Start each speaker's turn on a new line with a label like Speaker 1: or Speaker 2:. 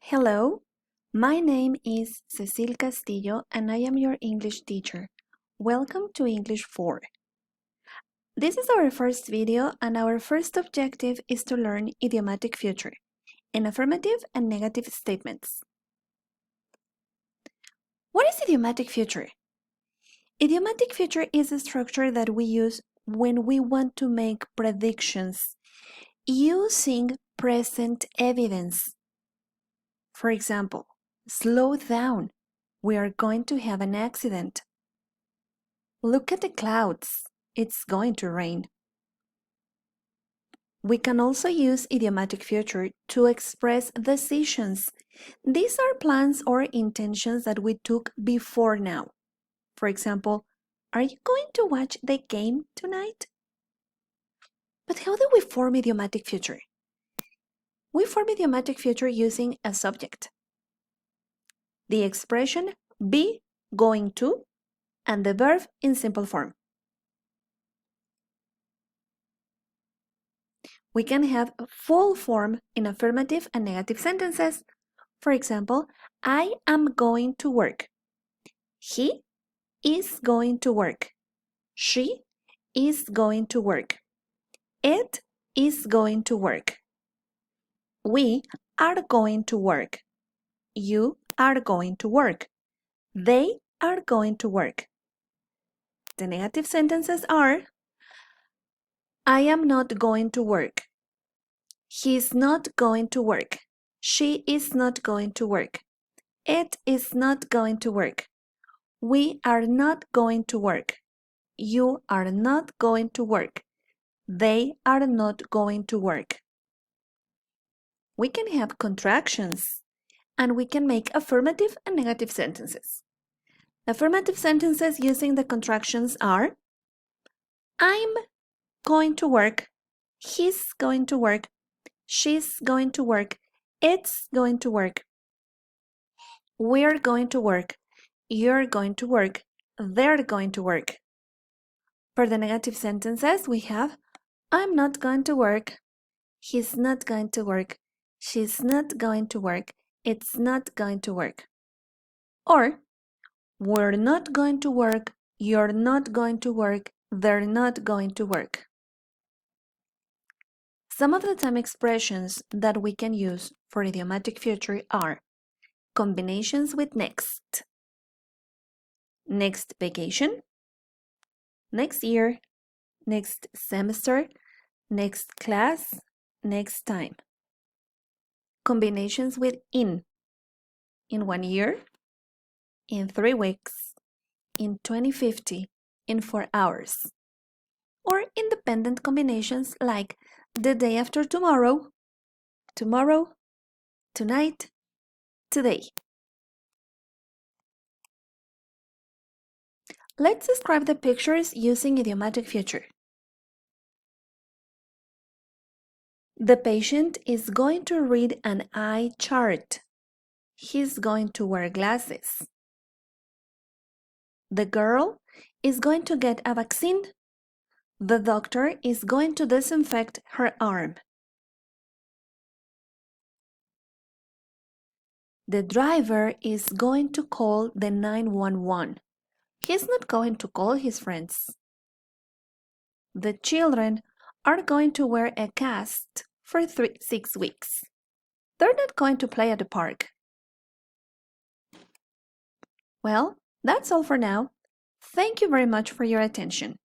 Speaker 1: Hello, my name is Cecile Castillo and I am your English teacher. Welcome to English 4. This is our first video and our first objective is to learn idiomatic future in affirmative and negative statements. What is idiomatic future? Idiomatic future is a structure that we use when we want to make predictions using present evidence. For example, slow down. We are going to have an accident. Look at the clouds. It's going to rain. We can also use idiomatic future to express decisions. These are plans or intentions that we took before now. For example, are you going to watch the game tonight? But how do we form idiomatic future? We form idiomatic future using a subject. The expression be going to and the verb in simple form. We can have full form in affirmative and negative sentences. For example, I am going to work. He is going to work. She is going to work. It is going to work. We are going to work. You are going to work. They are going to work. The negative sentences are I am not going to work. He is not going to work. She is not going to work. It is not going to work. We are not going to work. You are not going to work. They are not going to work. We can have contractions and we can make affirmative and negative sentences. Affirmative sentences using the contractions are I'm going to work. He's going to work. She's going to work. It's going to work. We're going to work. You're going to work. They're going to work. For the negative sentences, we have I'm not going to work. He's not going to work. She's not going to work. It's not going to work. Or we're not going to work. You're not going to work. They're not going to work. Some of the time expressions that we can use for idiomatic future are combinations with next. Next vacation, next year, next semester, next class, next time. Combinations with in 1 year, in 3 weeks, in 2050, in 4 hours. Or independent combinations like the day after tomorrow, tomorrow, tonight, today. Let's describe the pictures using idiomatic future. The patient is going to read an eye chart. He's going to wear glasses. The girl is going to get a vaccine. The doctor is going to disinfect her arm. The driver is going to call the 911. He's not going to call his friends. The children are going to wear a cast for 6 weeks. They're not going to play at the park. Well, that's all for now. Thank you very much for your attention.